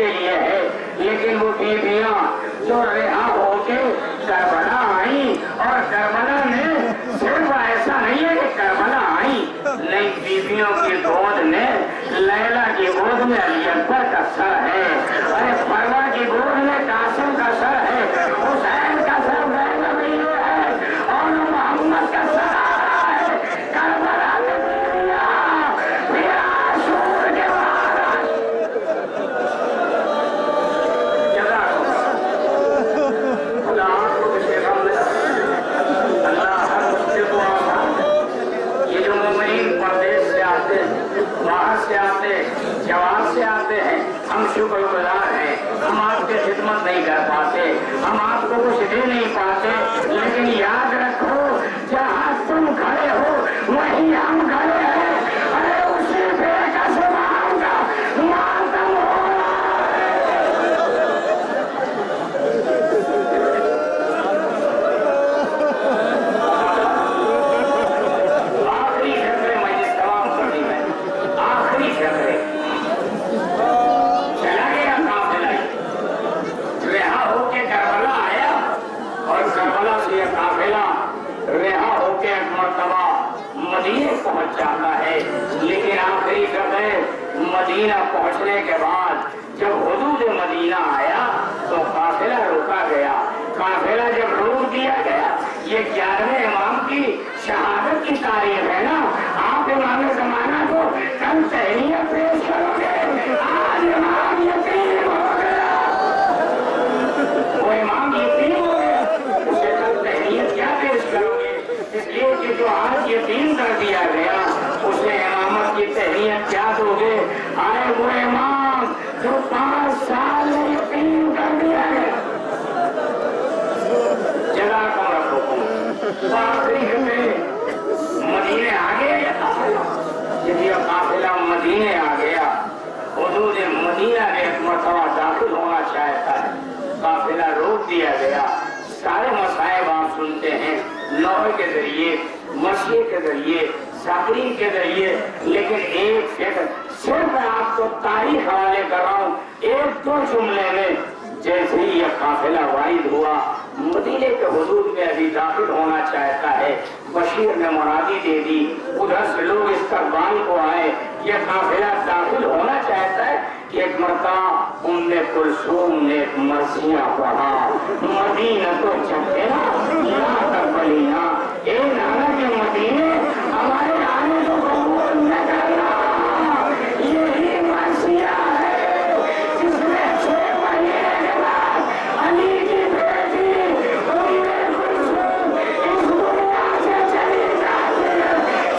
के लिए है, लेकिन वो बीबियां जो रिहा होके करबला आई, और करबला में सिर्फ ऐसा नहीं है कि करबला आई, नहीं, बीबियों की गोद में लैला की गोद में अली अकबर का सर है, अरे फरवा की गोद में कासिम का सर है, हुसैन का सर लैला में है, और मोहम्मद का सर है करबला में बीबियां, फिर आशूर के बाद बाहर से आते, जवान से आते हैं, हम शुक्रगुजार हैं, हम आपकी खिदमत नहीं कर पाते, हम आपको कुछ दे नहीं पाते, लेकिन याद रखो जहाँ तुम खड़े हो वहीं हम खड़े हैं, अरे उसी बेकसूर का मातम हो रहा है। आखिरी फैसले मैं तमाम कर दी, मैं आखिरी फैसले चला गया काफिला, रिहा होके करबला आया, और करबला से यह काफिला रिहा होके एक मर्तबा मदीने पहुंच जाता है। लेकिन आखिरी फैसले मदीना पहुंचने के बाद जब हुदूद मदीना आया तो काफिला रोका गया। काफिला जब रोक दिया गया, ये 11वें इमाम की शहादत की तारीफ है ना, आप इमाम ज़माना को कल तहनीयत पेश करोगे, आज इमाम यतीम हो गया, वो इमाम यतीम हो गया, उसे कल तहनीयत क्या पेश करोगे? इसलिए कि जो आज यतीम कर दिया गया उसे इमामत की तहनीयत क्या दोगे? आए वो इमाम जो 5 साल में यतीम कर दिया गया, जगह कम रखो। आखिरी में मदीने आ गया या काफिला, यदि काफिला मदीने आ गया, हुदूद मदीना में एक मरतबा दाखिल होना चाहता है, काफिला रोक दिया गया। सारे मसाइब आप सुनते हैं लौहे के जरिए, मसीह के जरिए, साकरी के जरिए, लेकिन एक फिक्र सिर्फ आपको तारीख हवाले कर रहा हूँ, 1-2 जुमले में। जैसे ही यह काफिला वारिद हुआ, मदीने के हुदूद में अभी दाखिल होना चाहता है, बशीर ने मुरादी दे दी, उधर से लोग इस्तकबाल को आए, यह काफिला दाखिल होना चाहता है कि एक मरतबा उम्मे कुलसूम ने मरसियां पढ़ा, मदीना तो चलते ना तकबलीना, ए नाना के मदीने हमारे आने को कबूल न करना, यही मरसिया है जिसमें 6 महीने के बाद अली की बेटी उम्मे कुलसूम इस दुनिया से चली जाती है,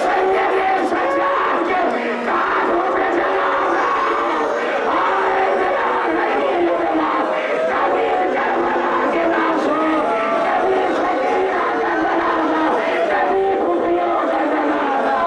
सैयदे सज्जाद के कांधों पे जनाजा, आए बिलाल नहीं लुटना, कभी करबला के नासो, कभी सकीना का जनाजा, कभी खुफियों का जनाजा,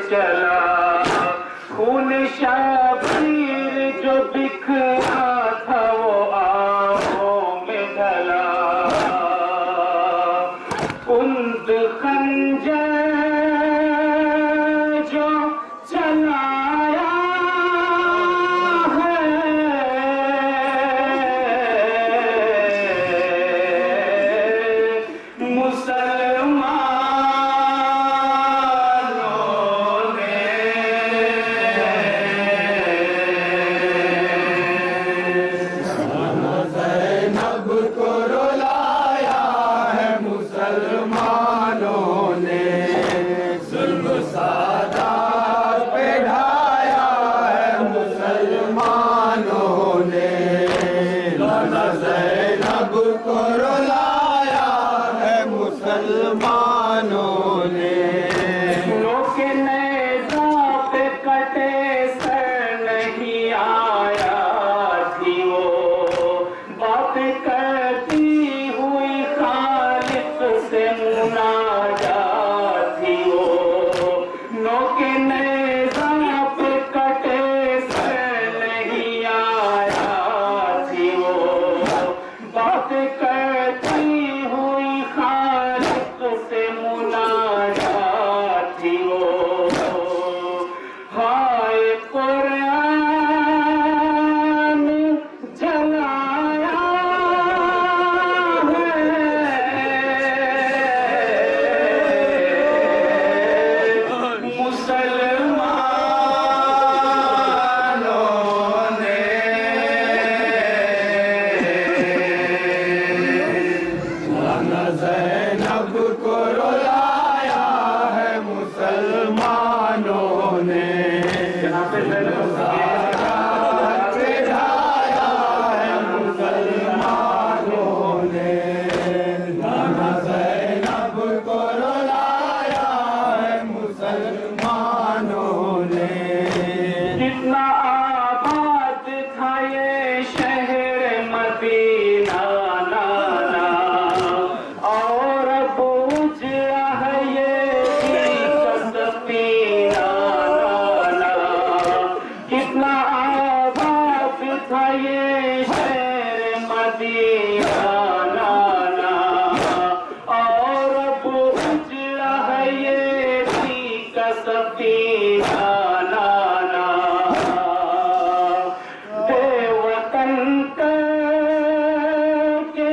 चला, खून शबीर जो बिखरा था वो आहों में ढला। कुंद खंजर जो चलाया है, मुसलमानों ने ज़ैनब को रुलाया है मुसलमानों ने, जुल्म सादात पे ढाया है मुसलमानों ने। लाला ज़ैनब को रुलाया है मुसलमानों ने। लोके नेज़ा पे कटे सर नहीं आया थी वो, बात करती हुई खालिक से मुनाजात थी वो। लोके नेज़ा पे कटे सर नहीं आया थी वो, बात करती हुई खालिक से मुनाजात थी वो। हाय कुरान जलाया है, मुसलमानों ने। लाला ज़ैनब को रुलाया है मुसलमानों ने। ढाया है मुसलमानों ने। लाला ज़ैनब को रुलाया है मुसलमानों ने। कितना आबाद था ये शहर मदीना नाना, और अब उजड़ा है ये सफीना नाना। कितना आबाद था ये शहर मदीना नाना, और अब उजड़ा है ये सफीना नाना। बेवतन करके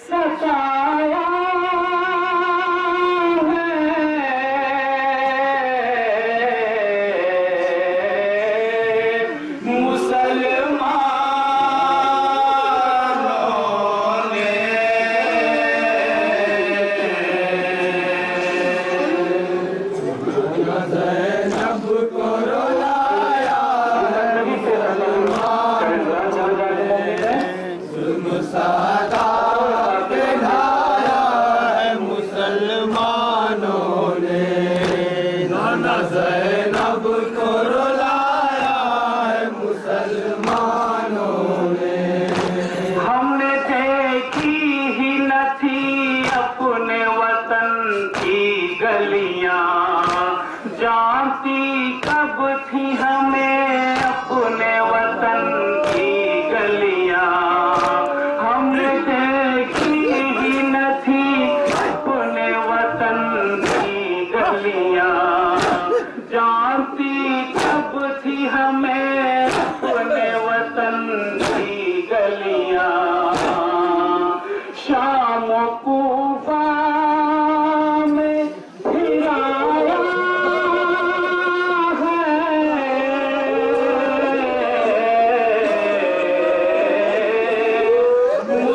सताया है, मुसलमानों ने। ज़ैनब को रुलाया है जुल्म सादात पे ढाया है मुसलमानों ने। नाना ज़ैनब को रुलाया है मुसलमानों ने। हमने देखी ही न थी अपने वतन की गलियां, जानती कब थी हमें अपने वतन की गलियां। हमने देखी ही न थी अपने वतन की गलियां, जानती कब थी हमें अपने वतन की गलियां। शाम कूफा में फिराया है, मुसलमानों ने।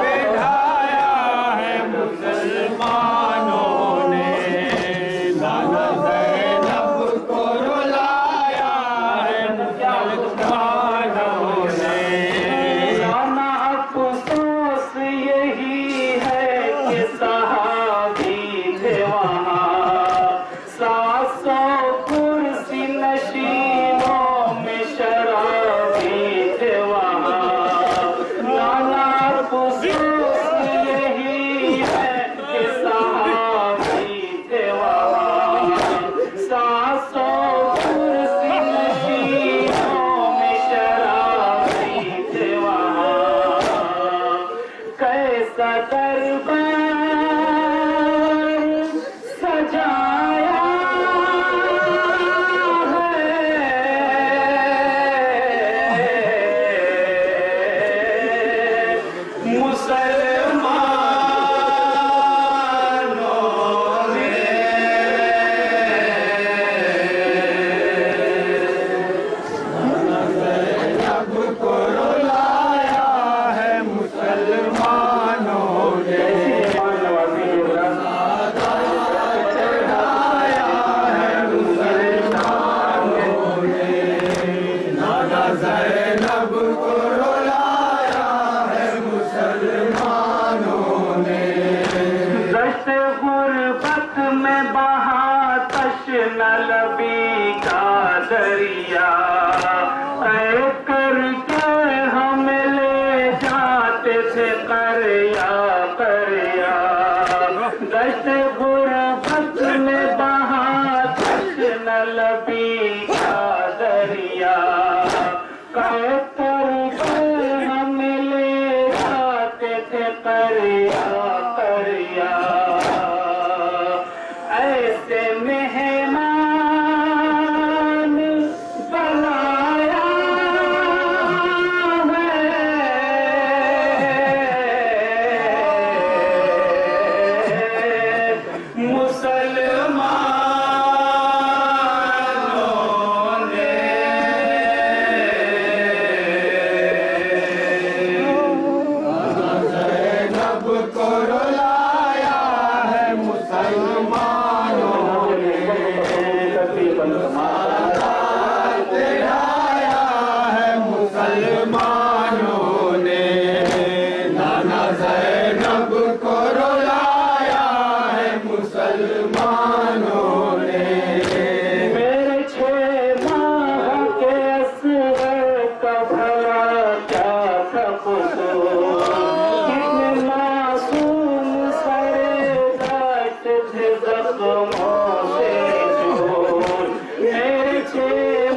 बिठाया है मुसलमानों ने, नाना ज़ैनब को रुलाया है मुसलमानों ने। नाना अफसोस यही है कि सहाबी थे वहाँ, 700 कुर्सी नशीनों में शराबी थे वहाँ। नाना अफसोस यही है कि सहाबी थे वहाँ, 700 कुर्सी नशीनों में शराबी थे वहाँ। कैसा दरबार सजाया है मुसलमानों ने। ज़ैनब को रुलाया है मुसलमानों ने, चढ़ाया है मुसलमानों ने। नाना ज़ैनब को रुलाया है मुसलमानों ने। दश्त गुर्बत में बहा तश्न लबी का दरिया, तय करके हम ले जाते थे करया करया। दश्त गुर्बत में बहा तश्न लबी का दरिया, तय करके हम ले जाते थे करया करया। ऐसे मेहमान बनाया है मुसलमानों ने। ज़ैनब को रुलाया है मुसलमानों ने, चढ़ाया है मुसलमानों ने। नाना ज़ैनब को रुलाया है मुसलमानों ने। मेरे 6 माह के असगर का भला क्या था कसूर, कितने मासूम सरे घाट थे जख्मों से दूर। मेरे 6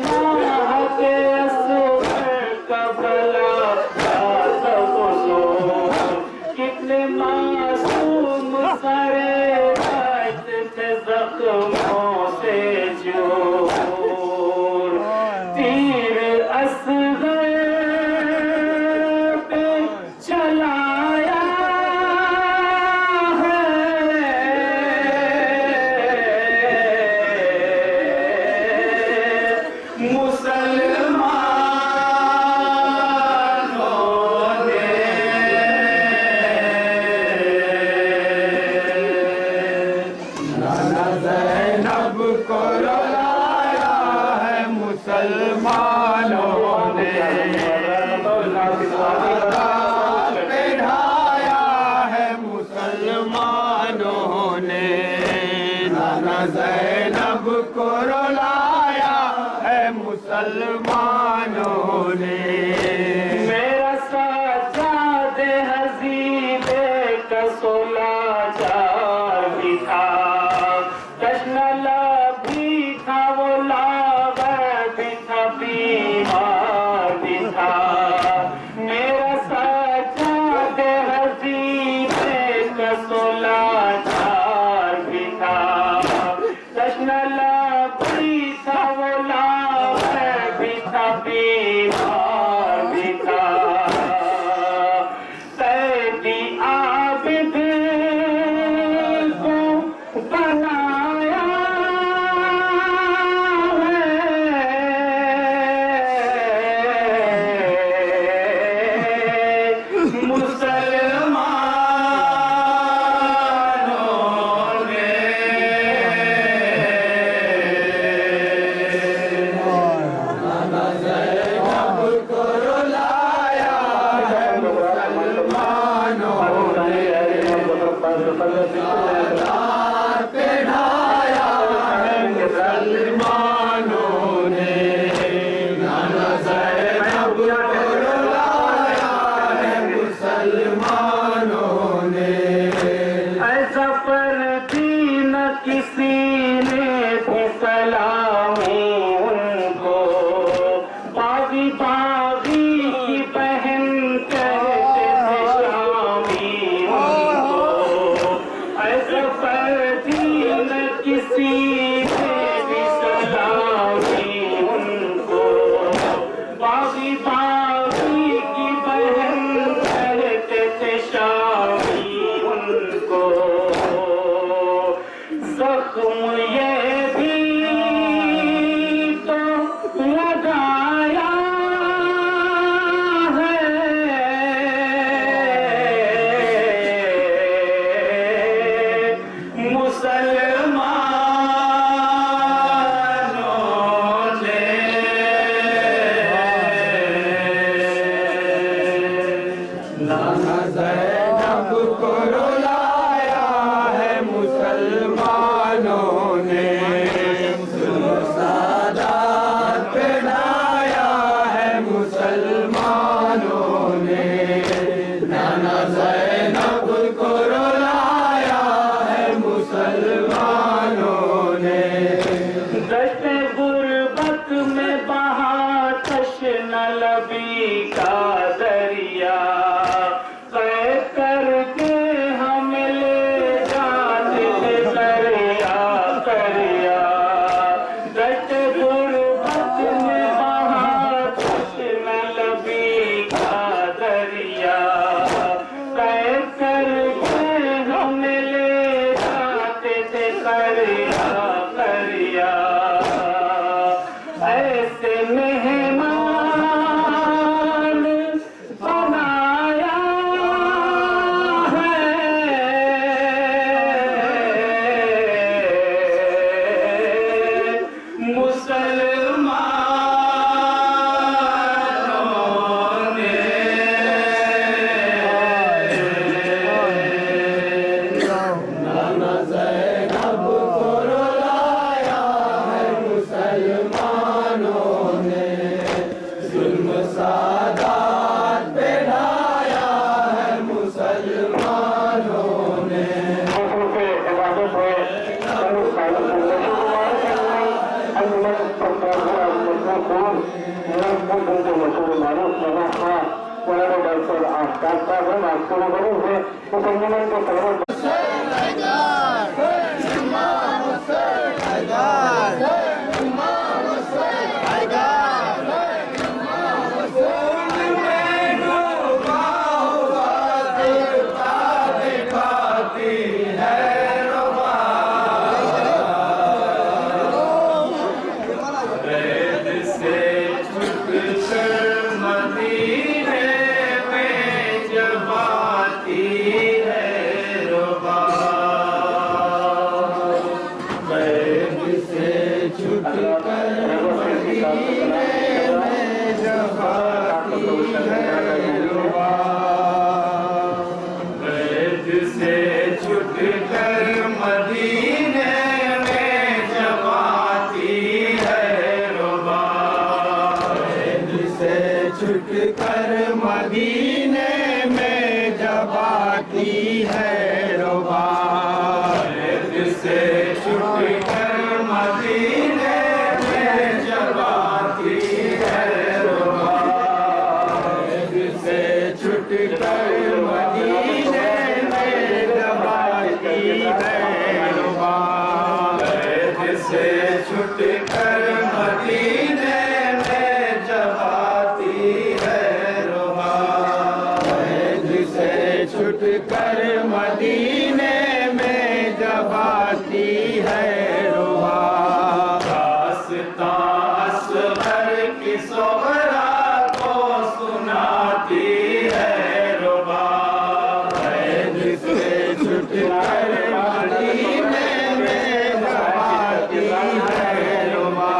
माह के असगर का भला क्या था कसूर, कितने मासूम सरे घाट थे जख्मों से दूर। तीर असगर पे चलाया है मुसलमानों ने। नाना ज़ैनब को रुलाया है मुसलमानों ने, बिठाया है मुसलमानों ने। नाना ज़ैनब को रुलाया है मुसलमानों ने। मेरा साजादे हज़ीबे का 16 जार भी था, तश्न लब भी था, वो लावर भी था, बीमार भी था। मेरा साजादे हज़ीबे का 16 जार भी था, तश्न लब भी था, वो लावर भी था, बीमार भी था। कैदी आबिद मुसलमानों ने सादात पे ढाया है मुसलमानों ने, नाना ज़ैनब को रुलाया है मुसलमानों ने। ऐसा पर दीन किसी ने भी सलामी उनको, बागी बागी की बहन कहते थे शामी उनको। ऐसा पर दीन किसी ने भी सलामी उनको, बागी बागी की बहन कहते थे शामी उनको। जख्म ये भी तो लगाया है मुसलमानों ने। नाना ज़ैनब को रुलाया है मुसलमानों ने, सादात पे ढाया है मुसलमानों ने। नाना ज़ैनब को रुलाया है मुसलमानों ने। दश्त गुर्बत में बहा तश्न लबी का दरिया, कैद करके हम ले जाते थे करिया करिया। दश्त गुर्बत में बहा तश्न लबी का दरिया, कैद करके हम ले जाते थे करिया करिया। ऐसे मेहमान बनाया है मुसलमानों ने। नाना ज़ैनब को रुलाया है मुसलमानों ने, जुल्म सादात पे ढाया है मुसलमानों ने। छुटकर मदीने में जब आती है रुबा, से छुटकर मदीने में जब आती है रुबा, से छुटकर मदीने में जब आती है रुबा, से छुटकर मदीने में जब आती है रुबा, छुटकर मदीने में जब आती है रुबा। दास्तां असग़र की सोहरा को सुनाती है रुबा, जिसे छुटकर मदीने में जब आती है रुबा।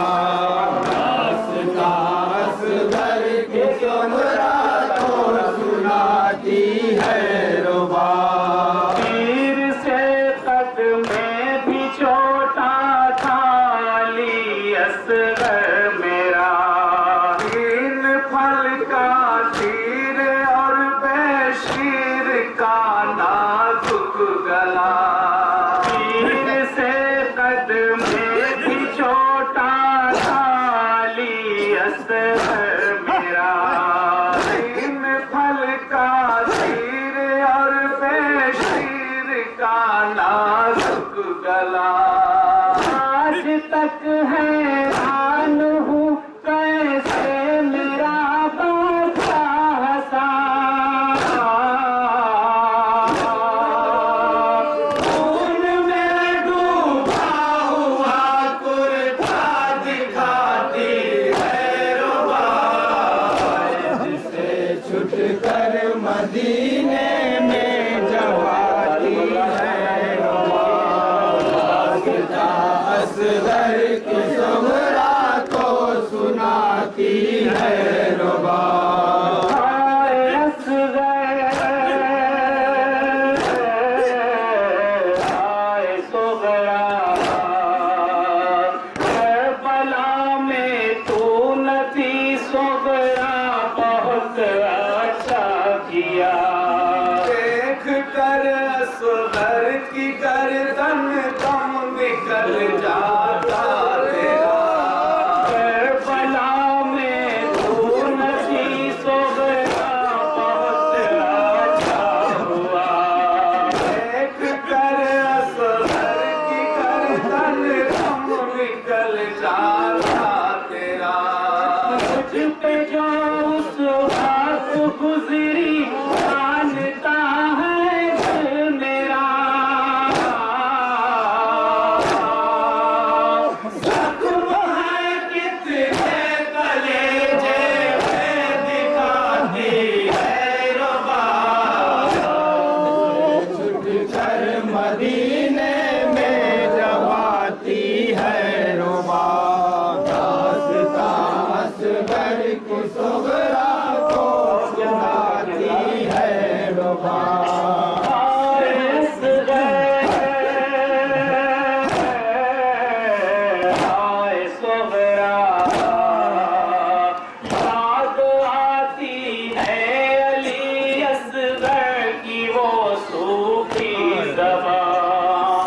दास्तां असग़र की सोहरा को सुनाती का नाजुक गला, तीर से कदम में भी छोटा थाली असर मेरा, तीन फल का तीर और बेशीर का नाजुक गला। आज तक हैरान हूँ कैसे मेरा बच्चा हंसा, खून में डूबा हुआ कुर्ता दिखाती है रुबाब, जिसे छुट कर मदीने में जवाती है रुबाब, असगर की सुगरा को सुनाती है रुबाब। हाय असगर हाय सोगरा, करबला में तू न थी सोगरा, बहुत अच्छा किया। देख कर असगर की गर्दन दम निकल जाता तेरा, करबला में तू न थी सोगरा, बहुत अच्छा हुआ। देख कर असगर की गर्दन दम निकल जाता तेरा। मुझ पे जो उस वक्त गुजरी जानता है दिल मेरा, जख्म है कितने कलेजे में दिखाती है रुबाब, छुट कर मदीने में जवाती है रुबाब, दास्तां असगर की सुगरा को सुनाती है रुबाब। हाय सोगरा, याद आती है अली असगर की वो सूखी ज़बान,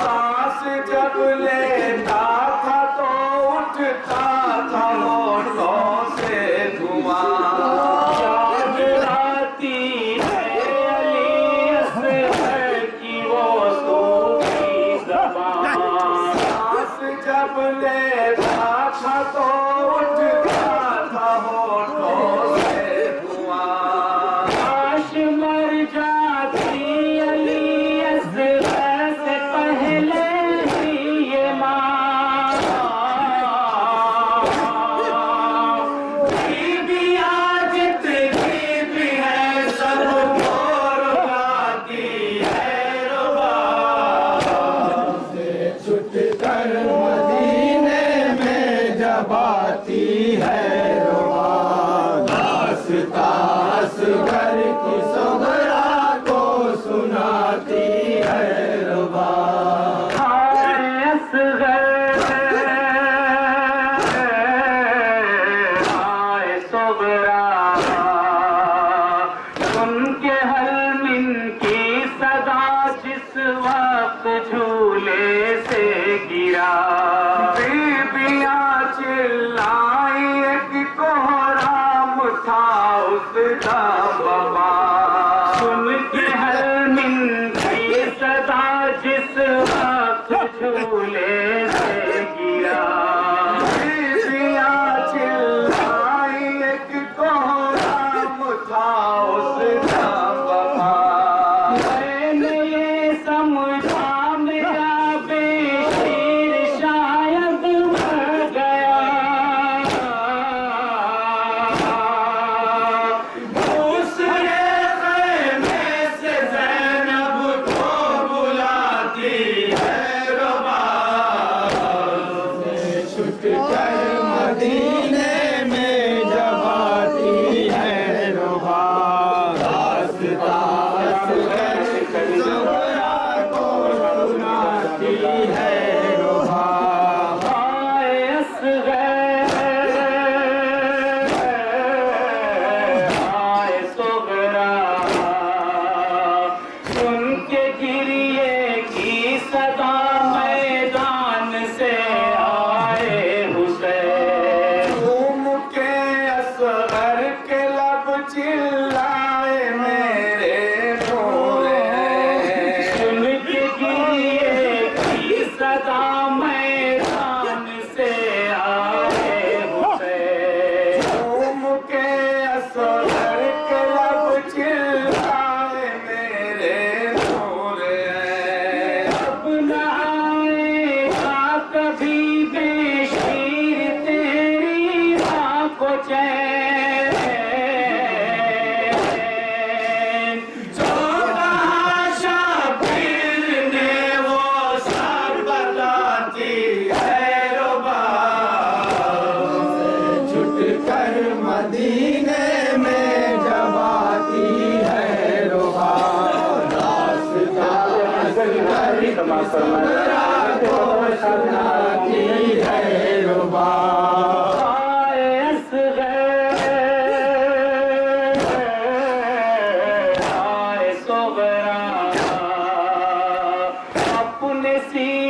सांस जब लेता था तो उठता था होठों से धुआं, याद आती है अली असगर की वो सूखी ज़बान, सांस जब लेता था तो उठता था होठों से धुआं, काश मर जाती अली असगर से पहले ही ये माँ, बीबियाँ जितनी भी है सबको रुलाती है रुबाब, से छुट कर मदीने में जबाती है रुबाब, दास्तां असगर की सुगरा को सुनाती है रुबाब। हाय असगर हाय सोगरा, सुन के हलमिन की सदा जिस वक्त झूले से गिरा, बीबियाँ चिल्लाई एक कोहराम था उसका बाबा, सुन के हलमिन की सदा जिस वक्त झूले से गिरा, बीबियाँ चिल्लाई एक कोहराम था उसका बाबा, मैंने ये समझा मेरा बेशीर शाह अपने सी